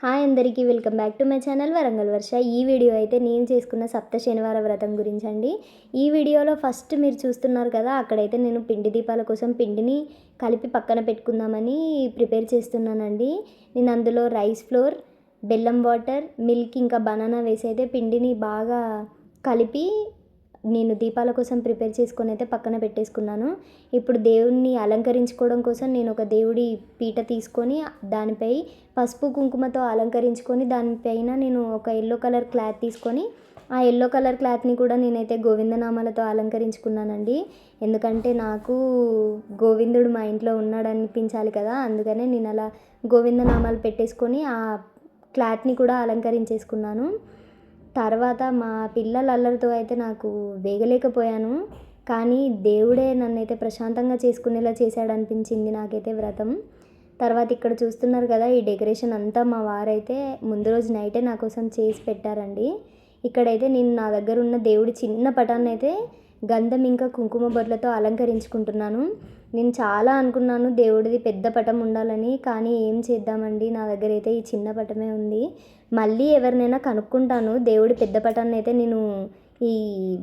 Hi అందరికీ welcome back to my channel Warangal Varsha. ఈ video అయితే నేను చేసుకున్న సప్త శనివార వ్రతం గురించి అండి. ఈ వీడియోలో ఫస్ట్ మీరు చూస్తున్నారు కదా, అక్కడైతే నేను పిండి దీపాల కోసం పిండిని కలిపి పక్కన పెట్టుకుందామని ప్రిపేర్ చేస్తున్నానండి. నేను అందులో రైస్ ఫ్లోర్, బెల్లం వాటర్, మిల్క్ ఇంకా బనానా వేసి అయితే పిండిని బాగా కలిపి నేను దీపాల కోసం ప్రిపేర్ చేసుకొని అయితే పక్కన పెట్టేసుకున్నాను. ఇప్పుడు దేవుణ్ణి అలంకరించుకోవడం కోసం నేను ఒక దేవుడి పీట తీసుకొని దానిపై పసుపు కుంకుమతో అలంకరించుకొని దానిపైన నేను ఒక ఎల్లో కలర్ క్లాత్ తీసుకొని ఆ ఎల్లో కలర్ క్లాత్ని కూడా నేనైతే గోవిందనామాలతో అలంకరించుకున్నానండి. ఎందుకంటే నాకు గోవిందుడు మా ఇంట్లో ఉన్నాడు అనిపించాలి కదా, అందుకనే నేను అలా గోవిందనామాలు పెట్టేసుకొని ఆ క్లాత్ని కూడా అలంకరించేసుకున్నాను. తర్వాత మా పిల్లల అల్లరితో అయితే నాకు వేగలేకపోయాను. కానీ దేవుడే నన్నైతే ప్రశాంతంగా చేసుకునేలా చేశాడనిపించింది నాకైతే వ్రతం. తర్వాత ఇక్కడ చూస్తున్నారు కదా, ఈ డెకరేషన్ అంతా మా వారైతే ముందు రోజు నైటే నా కోసం చేసి పెట్టారండి. ఇక్కడైతే నేను నా దగ్గర ఉన్న దేవుడి చిన్న పటాన్ని అయితే గంధం ఇంకా కుంకుమ బొట్లతో అలంకరించుకుంటున్నాను. నేను చాలా అనుకున్నాను దేవుడిది పెద్ద పటం ఉండాలని, కానీ ఏం చేద్దామండి, నా దగ్గర అయితే ఈ చిన్న పటమే ఉంది. మళ్ళీ ఎవరినైనా కనుక్కుంటాను దేవుడి పెద్ద పటాన్ని అయితే నేను ఈ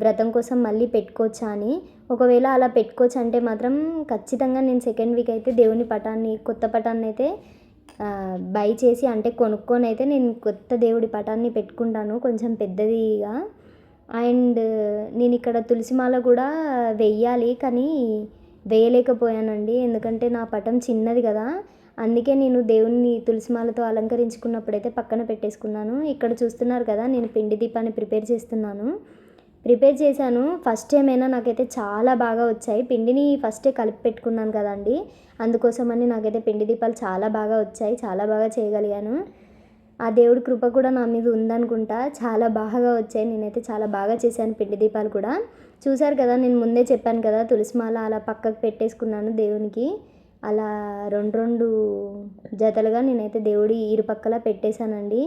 వ్రతం కోసం మళ్ళీ పెట్టుకోవచ్చా అని. ఒకవేళ అలా పెట్టుకోవచ్చు అంటే మాత్రం ఖచ్చితంగా నేను సెకండ్ వీక్ అయితే దేవుని పటాన్ని, కొత్త పటాన్ని అయితే బై చేసి అంటే కొనుక్కొని అయితే నేను కొత్త దేవుడి పటాన్ని పెట్టుకుంటాను కొంచెం పెద్దదిగా. అండ్ నేను ఇక్కడ తులసిమాల కూడా వెయ్యాలి, కానీ వేయలేకపోయానండి. ఎందుకంటే నా పటం చిన్నది కదా, అందుకే నేను దేవుణ్ణి తులసిమాలతో అలంకరించుకున్నప్పుడైతే పక్కన పెట్టేసుకున్నాను. ఇక్కడ చూస్తున్నారు కదా, నేను పిండి దీపాన్ని ప్రిపేర్ చేశాను. ఫస్ట్ టైం అయినా నాకైతే చాలా బాగా వచ్చాయి. పిండిని ఫస్టే కలిపి పెట్టుకున్నాను కదండి, అందుకోసమని నాకైతే పిండి దీపాలు చాలా బాగా వచ్చాయి, చాలా బాగా చేయగలిగాను. ఆ దేవుడి కృప కూడా నా మీద ఉందనుకుంటా, చాలా బాగా వచ్చాయి. నేనైతే చాలా బాగా చేశాను పిండి దీపాలు కూడా. చూశారు కదా, నేను ముందే చెప్పాను కదా, తులసిమాల అలా పక్కకు పెట్టేసుకున్నాను దేవునికి. అలా రెండు జతలుగా నేనైతే దేవుడి ఇరుపక్కల పెట్టేశానండి.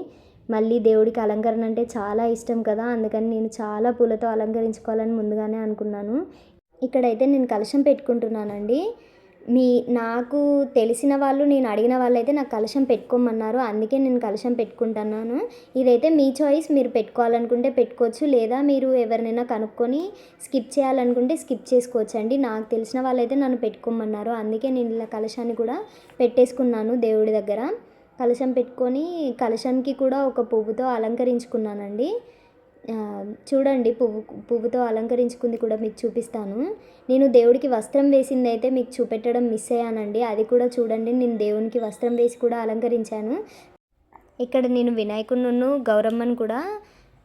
మళ్ళీ దేవుడికి అలంకరణ అంటే చాలా ఇష్టం కదా, అందుకని నేను చాలా పూలతో అలంకరించుకోవాలని ముందుగానే అనుకున్నాను. ఇక్కడైతే నేను కలశం పెట్టుకుంటున్నానండి. నాకు తెలిసిన వాళ్ళు, నేను అడిగిన వాళ్ళైతే నాకు కలశం పెట్టుకోమన్నారు, అందుకే నేను కలశం పెట్టుకుంటున్నాను. ఇదైతే మీ చాయిస్, మీరు పెట్టుకోవాలనుకుంటే పెట్టుకోవచ్చు, లేదా మీరు ఎవరినైనా కనుక్కొని స్కిప్ చేయాలనుకుంటే స్కిప్ చేసుకోవచ్చు అండి. నాకు తెలిసిన వాళ్ళైతే నన్ను పెట్టుకోమన్నారు, అందుకే నేను ఇలా కలశాన్ని కూడా పెట్టేసుకున్నాను దేవుడి దగ్గర. కలశం పెట్టుకొని కలశానికి కూడా ఒక పువ్వుతో అలంకరించుకున్నానండి. చూడండి, పువ్వుతో అలంకరించుకుంది కూడా మీకు చూపిస్తాను. నేను దేవుడికి వస్త్రం వేసింది అయితే మీకు చూపెట్టడం మిస్ అయ్యానండి, అది కూడా చూడండి. నేను దేవునికి వస్త్రం వేసి కూడా అలంకరించాను. ఇక్కడ నేను వినాయకుడును గౌరమ్మను కూడా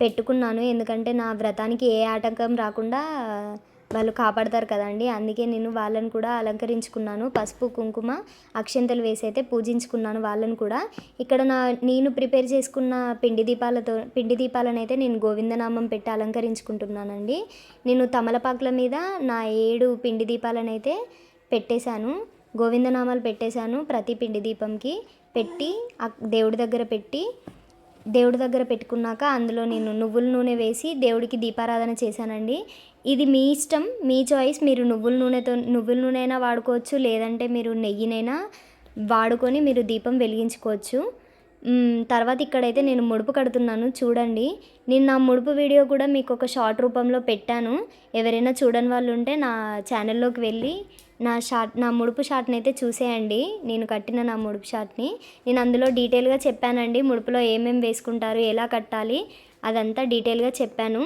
పెట్టుకున్నాను, ఎందుకంటే నా వ్రతానికి ఏ ఆటంకం రాకుండా వాళ్ళు కాపాడతారు కదండి, అందుకే నేను వాళ్ళని కూడా అలంకరించుకున్నాను. పసుపు కుంకుమ అక్షంతలు వేసి అయితే పూజించుకున్నాను వాళ్ళని కూడా. ఇక్కడ నేను ప్రిపేర్ చేసుకున్న పిండి దీపాలను అయితే నేను గోవిందనామం పెట్టి అలంకరించుకుంటున్నానండి. నేను తమలపాకుల మీద నా 7 పిండి దీపాలను అయితే పెట్టేశాను, గోవిందనామాలు పెట్టేశాను. ప్రతి పిండి దీపంకి పెట్టి దేవుడి దగ్గర పెట్టుకున్నాక అందులో నేను నువ్వుల నూనె వేసి దేవుడికి దీపారాధన చేశానండి. ఇది మీ ఇష్టం, మీ చాయిస్. మీరు నువ్వుల నూనె అయినా వాడుకోవచ్చు, లేదంటే మీరు నెయ్యినైనా వాడుకొని మీరు దీపం వెలిగించుకోవచ్చు. తర్వాత ఇక్కడైతే నేను ముడుపు కడుతున్నాను, చూడండి. నేను నా ముడుపు వీడియో కూడా మీకు ఒక షార్ట్ రూపంలో పెట్టాను. ఎవరైనా చూడని వాళ్ళు ఉంటే నా ఛానల్లోకి వెళ్ళి నా ముడుపు షార్ట్ని అయితే చూసేయండి. నేను కట్టిన నా ముడుపు షార్ట్ని నేను అందులో డీటెయిల్గా చెప్పానండి. ముడుపులో ఏమేమి వేసుకుంటారు, ఎలా కట్టాలి, అదంతా డీటెయిల్గా చెప్పాను.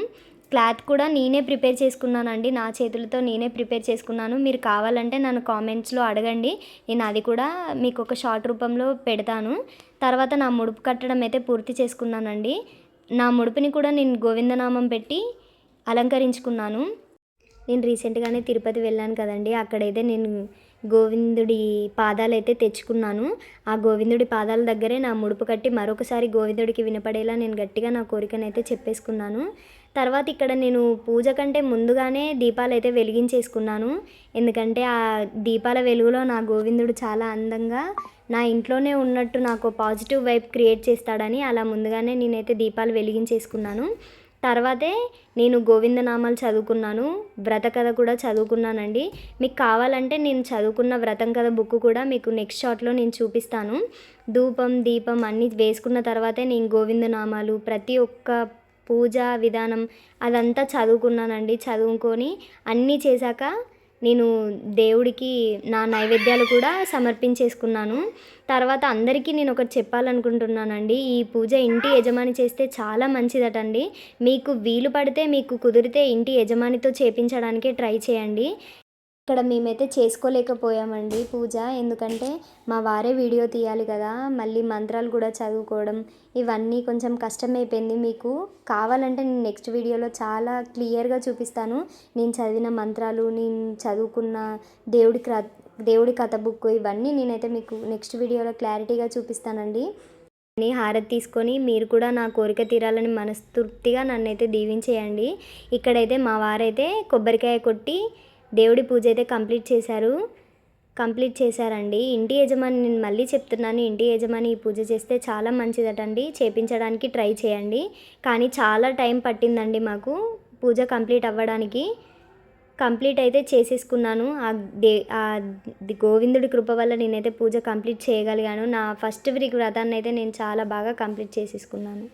క్లాత్ కూడా నేనే ప్రిపేర్ చేసుకున్నానండి, నా చేతులతో నేనే ప్రిపేర్ చేసుకున్నాను. మీరు కావాలంటే నన్ను కామెంట్స్లో అడగండి, నేను అది కూడా మీకు ఒక షార్ట్ రూపంలో పెడతాను. తర్వాత నా ముడుపు కట్టడం అయితే పూర్తి చేసుకున్నానండి. నా ముడుపుని కూడా నేను గోవిందనామం పెట్టి అలంకరించుకున్నాను. నేను రీసెంట్గానే తిరుపతి వెళ్ళాను కదండి, అక్కడైతే నేను గోవిందుడి పాదాలు అయితే తెచ్చుకున్నాను. ఆ గోవిందుడి పాదాల దగ్గరే నా ముడుపు కట్టి మరొకసారి గోవిందుడికి వినపడేలా నేను గట్టిగా నా కోరికనైతే చెప్పేసుకున్నాను. తర్వాత ఇక్కడ నేను పూజ కంటే ముందుగానే దీపాలు అయితే వెలిగించేసుకున్నాను, ఎందుకంటే ఆ దీపాల వెలుగులో నా గోవిందుడు చాలా అందంగా నా ఇంట్లోనే ఉన్నట్టు నాకు పాజిటివ్ వైబ్ క్రియేట్ చేస్తాడని అలా ముందుగానే నేనైతే దీపాలు వెలిగించేసుకున్నాను. తర్వాతే నేను గోవిందనామాలు చదువుకున్నాను, వ్రత కథ కూడా చదువుకున్నానండి. మీకు కావాలంటే నేను చదువుకున్న వ్రతం కథ బుక్ కూడా మీకు నెక్స్ట్ షార్ట్లో నేను చూపిస్తాను. ధూపం, దీపం అన్నీ వేసుకున్న తర్వాతే నేను గోవిందనామాలు ప్రతి ఒక్క పూజా విధానం అదంతా చదువుకున్నానండి. చదువుకొని అన్నీ చేశాక నేను దేవుడికి నా నైవేద్యాలు కూడా సమర్పించేసుకున్నాను. తర్వాత అందరికీ నేను ఒకటి చెప్పాలనుకుంటున్నానండి. ఈ పూజ ఇంటి యజమాని చేస్తే చాలా మంచిదటండి. మీకు వీలు పడితే, మీకు కుదిరితే ఇంటి యజమానితో చేపించడానికే ట్రై చేయండి. ఇక్కడ మేమైతే చేసుకోలేకపోయామండి పూజ. ఎందుకంటే మా వారే వీడియో తీయాలి కదా, మళ్ళీ మంత్రాలు కూడా చదువుకోవడం ఇవన్నీ కొంచెం కష్టమైపోయింది. మీకు కావాలంటే నేను నెక్స్ట్ వీడియోలో చాలా క్లియర్గా చూపిస్తాను. నేను చదివిన మంత్రాలు, నేను చదువుకున్న దేవుడి కథ బుక్ ఇవన్నీ నేనైతే మీకు నెక్స్ట్ వీడియోలో క్లారిటీగా చూపిస్తానండి. హారతి తీసుకొని మీరు కూడా నా కోరిక తీరాలని మనస్తృప్తిగా నన్నైతే దీవించేయండి. ఇక్కడైతే మా వారైతే కొబ్బరికాయ కొట్టి దేవుడి పూజ అయితే కంప్లీట్ చేశారండి. ఇంటి యజమాని, నేను మళ్ళీ చెప్తున్నాను, ఇంటి యజమాని ఈ పూజ చేస్తే చాలా మంచిదటండి. చేపించడానికి ట్రై చేయండి. కానీ చాలా టైం పట్టిందండి మాకు పూజ కంప్లీట్ అవ్వడానికి. కంప్లీట్ అయితే చేసేసుకున్నాను. గోవిందుడి కృప వల్ల నేనైతే పూజ కంప్లీట్ చేయగలిగాను. నా ఫస్ట్ వీక్ వ్రతాన్ని అయితే నేను చాలా బాగా కంప్లీట్ చేసేసుకున్నాను.